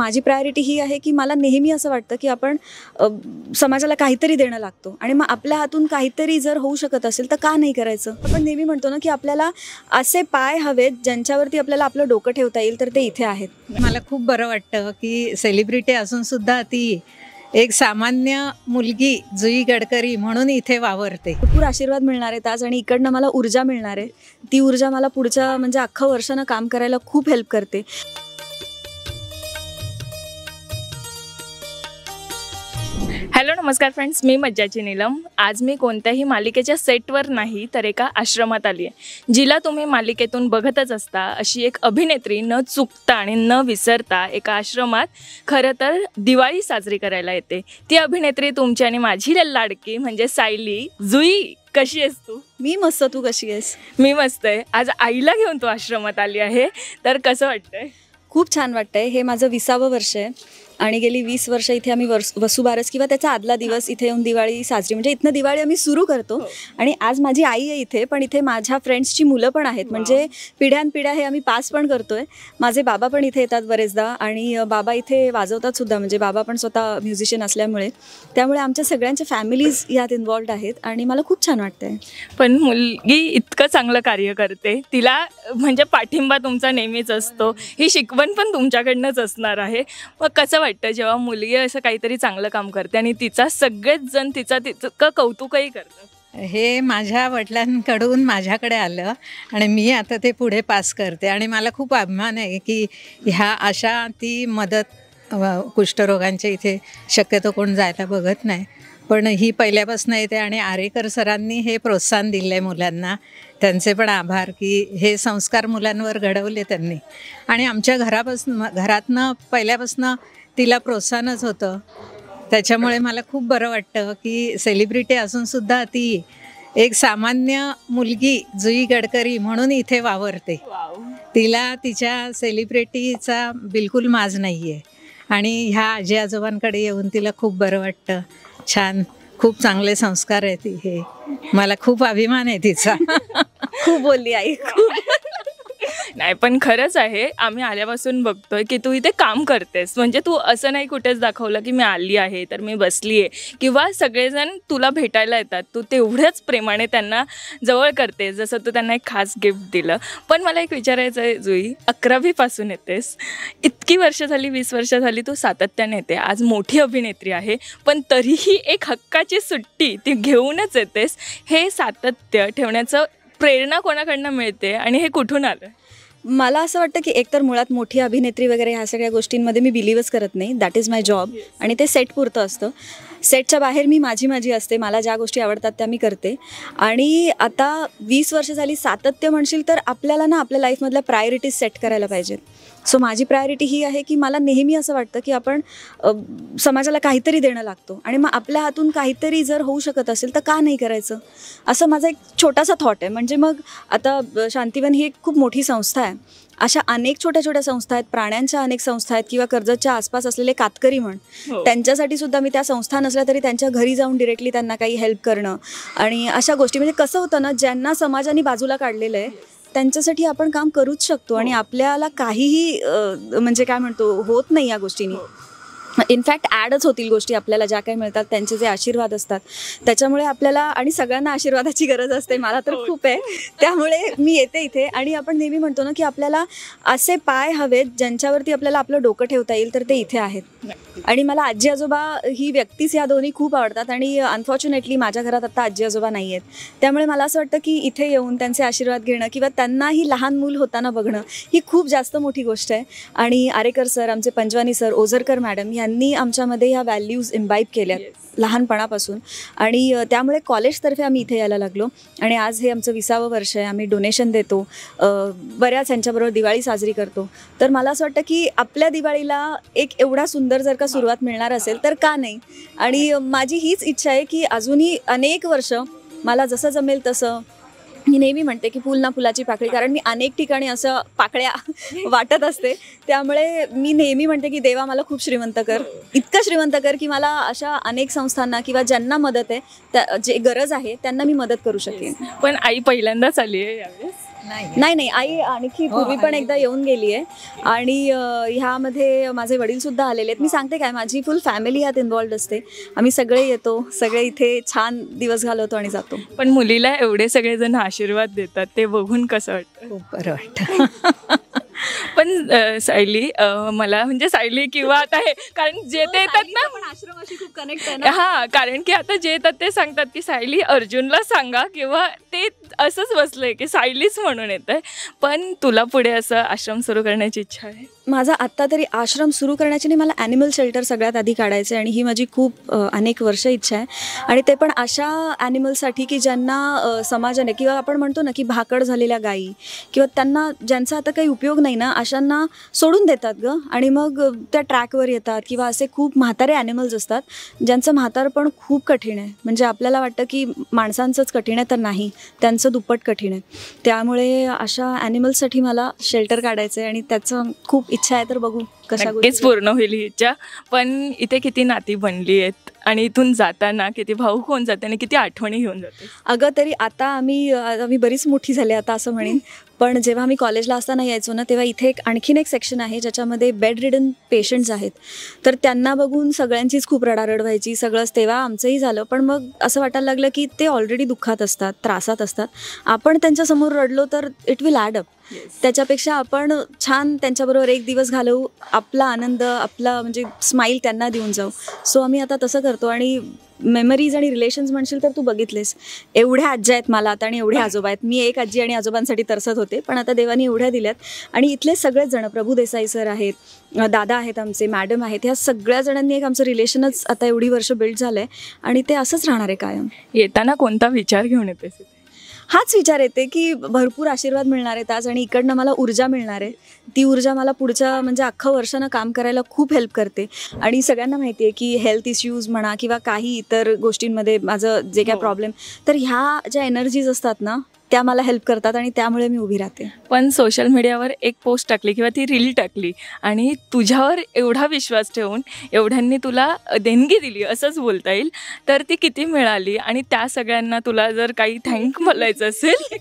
माझी प्रायोरिटी ही आहे की मला नेहमी असं वाटतं की आपण समाजाला काहीतरी देणं लागतो आणि मग आपल्या हातून काहीतरी जर होऊ शकत असेल तर का नाही करायचं. आपण नेहमी म्हणतो ना की आपल्याला असे पाय हवेत ज्यांच्यावरती आपल्याला आपलं डोकं ठेवता येईल, तर ते इथे आहेत. मला खूप बरं वाटतं की सेलिब्रिटी असून सुद्धा ती एक सामान्य मुलगी जुई गडकरी म्हणून इथे वावरते. भरपूर आशीर्वाद मिळणार आहेत आज आणि इकडनं मला ऊर्जा मिळणार आहे. ती ऊर्जा मला पुढच्या म्हणजे अख्खं वर्षानं काम करायला खूप हेल्प करते. हॅलो नमस्कार फ्रेंड्स, मी मज्जाची नीलम. आज मी कोणत्याही मालिकेच्या सेटवर नाही तर एका आश्रमात आली आहे, जिला तुम्ही मालिकेतून बघतच असता. अशी एक अभिनेत्री न चुकता आणि न विसरता एका आश्रमात खरं तर दिवाळी साजरी करायला येते. ती अभिनेत्री तुमची आणि माझी लाडकी म्हणजे सायली. जुई, कशी आहेस तू? मी मस्त, तू कशी आहेस? मी मस्त आहे. आज आईला घेऊन तू आश्रमात आली आहे, तर कसं वाटतंय? खूप छान वाटतंय. हे माझं 20वं वर्ष आहे आणि गेली 20 वर्ष इथे आम्ही वसुबारस किंवा त्याचा आदला दिवस इथे येऊन दिवाळी साजरी, म्हणजे इथनं दिवाळी आम्ही सुरू करतो. आणि आज माझी आई आहे इथे, पण इथे माझ्या फ्रेंड्सची मुलं पण आहेत. म्हणजे पिढ्यानपिढ्या हे आम्ही पास पण करतोय. माझे बाबा पण इथे येतात बरेचदा आणि बाबा इथे वाजवतात सुद्धा, म्हणजे बाबा पण स्वतः म्युझिशियन असल्यामुळे. त्यामुळे आमच्या सगळ्यांच्या फॅमिलीज यात इन्वॉल्ड आहेत आणि मला खूप छान वाटतंय. पण मुलगी इतकं चांगलं कार्य करते, तिला म्हणजे पाठिंबा तुमचा नेहमीच असतो. ही शिकवण पण तुमच्याकडनंच असणार आहे. मग कसं वाटतं जेव्हा मुलगी असं काहीतरी चांगलं काम करते आणि तिचा सगळेच जण तिचं कौतुकही करतात? हे माझ्या वडिलांकडून माझ्याकडे आलं आणि मी आता ते पुढे पास करते आणि मला खूप अभिमान आहे की ह्या अशा ती मदत कुष्ठरोगांच्या इथे शक्यतो कोण जायला बघत नाही, पण ही पहिल्यापासून येते. आणि आरेकर सरांनी हे प्रोत्साहन दिलं आहे मुलांना, त्यांचे पण आभार की हे संस्कार मुलांवर घडवले त्यांनी. आणि आमच्या घरातनं पहिल्यापासून तिला प्रोत्साहनच होतं. त्याच्यामुळे मला खूप बरं वाटतं की सेलिब्रिटी असूनसुद्धा ती एक सामान्य मुलगी जुई गडकरी म्हणून इथे वावरते. तिला तिच्या सेलिब्रिटीचा बिलकुल माज नाही आहे आणि ह्या आजी आजोबांकडे येऊन तिला खूप बरं वाटतं. छान, खूप चांगले संस्कार आहेत. हे मला खूप अभिमान आहे तिचा. खूप बोलली आई, खूप. नाही पण खरंच आहे, आम्ही आल्यापासून बघतोय की तू इथे काम करतेस. म्हणजे तू असं नाही कुठेच दाखवलं की मी आली आहे तर मी बसली आहे, किंवा सगळेजण तुला भेटायला येतात, तू तेवढ्याच प्रेमाने त्यांना जवळ करतेस जसं तू त्यांना एक खास गिफ्ट दिलं. पण मला एक विचारायचं आहे जुई, 11वीपासून येतेस, इतकी वर्ष झाली, 20 वर्ष झाली तू सातत्याने येते. आज मोठी अभिनेत्री आहे पण तरीही एक हक्काची सुट्टी ती घेऊनच येतेस. हे सातत्य ठेवण्याचं प्रेरणा कोणाकडनं मिळते आणि हे कुठून आलं? मला असं वाटतं की एकतर मुळात मोठी अभिनेत्री वगैरे ह्या सगळ्या गोष्टींमध्ये मी बिलीवच करत नाही. दॅट इज माय जॉब आणि ते सेट पुरतं असतं. सेटच्या बाहेर मी माझी असते, मला ज्या गोष्टी आवडतात त्या मी करते. आणि आता 20 वर्ष झाली सातत्य म्हणशील तर आपल्याला ना आपल्या लाईफमधल्या प्रायोरिटीज सेट करायला पाहिजेत. सो माझी प्रायोरिटी ही आहे की मला नेहमी असं वाटतं की आपण समाजाला काहीतरी देणं लागतो आणि मग आपल्या हातून काहीतरी जर होऊ शकत असेल तर का नाही करायचं, असं माझा एक छोटासा थॉट आहे. म्हणजे मग आता शांतिवन ही एक खूप मोठी संस्था आहे. अशा अनेक छोट्या छोट्या संस्था आहेत, प्राण्यांच्या अनेक संस्था आहेत, किंवा कर्जतच्या आसपास असलेले कातकरी म्हण, त्यांच्यासाठी सुद्धा मी त्या संस्था नसल्या तरी त्यांच्या घरी जाऊन डिरेक्टली त्यांना काही हेल्प करणं आणि अशा गोष्टी. म्हणजे कसं होतं ना, ज्यांना समाजाने बाजूला काढलेलं आहे त्यांच्यासाठी आपण काम करूच शकतो आणि आपल्याला काहीही म्हणजे काय म्हणतो होत नाही या गोष्टींनी. इनफॅक्ट ॲडच होतील गोष्टी आपल्याला ज्या काही मिळतात, त्यांचे जे आशीर्वाद असतात त्याच्यामुळे आपल्याला, आणि सगळ्यांना आशीर्वादाची गरज असते, मला तर खूप आहे. त्यामुळे मी येते इथे. आणि आपण नेहमी म्हणतो ना की आपल्याला असे पाय हवेत ज्यांच्यावरती आपल्याला आपलं डोकं ठेवता येईल, तर ते इथे आहेत. आणि मला आजी आजोबा ही व्यक्तीच या दोन्ही खूप आवडतात आणि अनफॉर्च्युनेटली माझ्या घरात आता आजी आजोबा नाही आहेत. त्यामुळे मला असं वाटतं की इथे येऊन त्यांचे आशीर्वाद घेणं किंवा त्यांनाही लहान मूल होताना बघणं ही खूप जास्त मोठी गोष्ट आहे. आणि आरेकर सर, आमचे पंजवानी सर, ओझरकर मॅडम यांनी आमच्यामध्ये ह्या व्हॅल्यूज इम्बाईब केल्यात लहानपणापासून आणि त्यामुळे कॉलेजतर्फे आम्ही इथे यायला लागलो. आणि आज हे आमचं 20वं वर्ष आहे. आम्ही डोनेशन देतो, बऱ्याच यांच्याबरोबर दिवाळी साजरी करतो. तर मला असं वाटतं की आपल्या दिवाळीला एक एवढा सुंदर जर का सुरुवात मिळणार असेल तर का नाही. आणि माझी हीच इच्छा आहे की अजूनही अनेक वर्ष मला जसं जमेल तसं, मी नेहमी म्हणते की फुल ना फुलाची पाकळी, कारण मी अनेक ठिकाणी असं पाकळ्या वाटत असते. त्यामुळे मी नेहमी म्हणते की देवा मला खूप श्रीमंत कर, इतकं श्रीमंत कर की मला अशा अनेक संस्थांना किंवा ज्यांना मदत आहे, जे गरज आहे त्यांना मी मदत करू शकेन. पण आई पहिल्यांदाच आली आहे यावेळेस? नाही, आई आणखी पूर्वी पण एकदा येऊन गेली आहे आणि ह्यामध्ये माझे वडील सुद्धा आलेले आहेत. मी सांगते काय, माझी फुल फॅमिली ह्यात इन्व्हॉल्ड असते. आम्ही सगळे येतो, सगळे इथे छान दिवस घालवतो आणि जातो. पण मुलीला एवढे सगळेजण आशीर्वाद देतात ते बघून कसं वाटतं? खूप बरं वाटतं. पण सायली, मला म्हणजे सायली किंवा आता हे, कारण जे ते येतात ना, आश्रमाशी खूप कनेक्ट आहे ना. हा, कारण की आता जे येतात ते सांगतात की सायली अर्जुनला सांगा, किंवा ते असंच बसलंय की सायलीच म्हणून येत आहे. पण तुला पुढे असं आश्रम सुरू करण्याची इच्छा आहे? माझा आत्ता तरी आश्रम सुरू करण्याची नाही, मला ॲनिमल शेल्टर सगळ्यात आधी काढायचं आहे आणि ही माझी खूप अनेक वर्ष इच्छा आहे. आणि ते पण अशा ॲनिमलसाठी की ज्यांना समाजाने, किंवा आपण म्हणतो ना की भाकड झालेल्या गायी, किंवा त्यांना ज्यांचा आता काही उपयोग नाही ना, अशांना सोडून देतात गं. आणि मग त्या ट्रॅकवर येतात, किंवा असे खूप म्हातारे ॲनिमल्स असतात ज्यांचं म्हातारपण खूप कठीण आहे. म्हणजे आपल्याला वाटतं की माणसांचंच कठीण आहे, तर नाही, त्यांचं दुप्पट कठीण आहे. त्यामुळे अशा ॲनिमल्ससाठी मला शेल्टर काढायचं आहे आणि त्याचं खूप इच्छा आहे. तर बघू कशा नक्कीच पूर्ण होईल ही इच्छा. पण इथे किती नाती बनली आहेत आणि इथून जाताना किती भाऊक होऊन जाते आणि किती आठवणी घेऊन जाते. अगं तरी आता आम्ही बरीच मोठी झाली आता असं म्हणेन. पण जेव्हा आम्ही कॉलेजला असताना यायचो ना, तेव्हा इथे आणखीन एक सेक्शन आहे ज्याच्यामध्ये बेड रिडन पेशंट्स आहेत. तर त्यांना बघून सगळ्यांचीच खूप रडारड व्हायची, सगळंच. तेव्हा आमचंही झालं. पण मग असं वाटायला लागलं की ते ऑलरेडी दुःखात असतात, त्रासात असतात. आपण त्यांच्यासमोर रडलो तर इट विल ॲड अप. त्याच्यापेक्षा आपण छान त्यांच्याबरोबर एक दिवस घालवू, आपला आनंद, आपला म्हणजे स्माईल त्यांना देऊन जाऊ. सो आम्ही आता तसं करतो. आणि मेमरीज आणि रिलेशन्स म्हणशील तर तू बघितलेस, एवढ्या आज्या आहेत मला आता आणि एवढे आजोबा आहेत. मी एक आजी आणि आजोबांसाठी तरसत होते, पण आता देवानी एवढ्या दिल्यात. आणि इथले सगळेच जण, प्रभू देसाई सर आहेत, दादा आहेत आमचे, मॅडम आहेत, ह्या सगळ्या जणांनी एक आमचं रिलेशनच आता एवढी वर्ष बिल्ड झालं आहे आणि ते असंच राहणार आहे कायम. येताना कोणता विचार घेऊन येतेस? हाच विचार येते की भरपूर आशीर्वाद मिळणार आहेत आज, आणि इकडनं मला ऊर्जा मिळणार आहे. ती ऊर्जा मला पुढच्या म्हणजे अख्खं वर्षानं काम करायला खूप हेल्प करते. आणि सगळ्यांना माहिती आहे की हेल्थ इश्यूज म्हणा किंवा काही इतर गोष्टींमध्ये माझं जे काय प्रॉब्लेम, तर ह्या ज्या एनर्जीज असतात ना, त्या मला हेल्प करतात आणि त्यामुळे मी उभी राहते. पण सोशल मीडियावर एक पोस्ट टाकली किंवा ती रील टाकली आणि तुझ्यावर एवढा विश्वास ठेवून एवढ्यांनी तुला देणगी दिली असंच बोलता येईल, तर ती किती मिळाली? आणि त्या सगळ्यांना तुला जर काही थँक बोलायचं असेल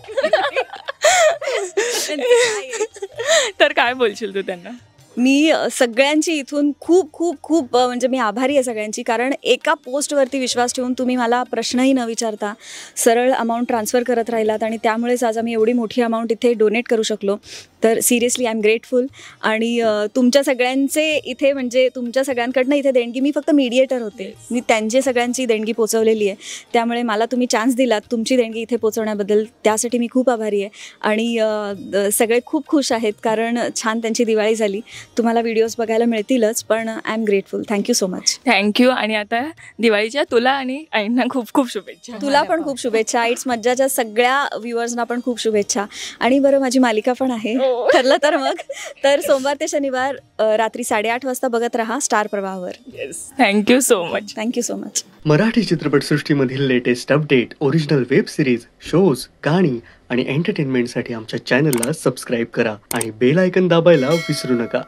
तर काय बोलशील तू त्यांना? मी सगळ्यांची इथून खूप खूप खूप म्हणजे मी आभारी आहे सगळ्यांची. कारण एका पोस्टवरती विश्वास ठेवून तुम्ही मला प्रश्नही न विचारता सरळ अमाऊंट ट्रान्सफर करत राहिलात, आणि त्यामुळेच आज आम्ही एवढी मोठी अमाऊंट इथे डोनेट करू शकलो. तर सिरियसली आय एम ग्रेटफुल. आणि तुमच्या सगळ्यांचे इथे म्हणजे तुमच्या सगळ्यांकडनं इथे देणगी, मी फक्त मीडिएटर होते, मी त्यांची सगळ्यांची देणगी पोचवलेली आहे. त्यामुळे मला तुम्ही चान्स दिलात तुमची देणगी इथे पोचवण्याबद्दल, त्यासाठी मी खूप आभारी आहे. आणि सगळे खूप खुश आहेत कारण छान त्यांची दिवाळी झाली. तुम्हाला व्हिडिओज बघायला मिळतीलच, पण I am grateful. Thank you so much. Thank you. आणि आता दिवाळीच्या तुला आणि आईंना खूप खूप शुभेच्छा. तुला पण खूप शुभेच्छा. इट्स मज्जाच्या सगळ्या व्ह्युअर्सना पण खूप शुभेच्छा. आणि बरं, माझी मालिका पण आहे ठरलं तर मग, तर सोमवार ते शनिवार रात्री 8:30 वाजता बघत राहा स्टार प्रवाहावर. Yes, thank you so much. Thank you so much. Marathi चित्रपटसृष्टीमधील latest update, original web series, shows, गाणी आणि एंटरटेनमेंटसाठी आमच्या चॅनलला सबस्क्राईब करा आणि बेल आयकन दाबायला विसरू नका.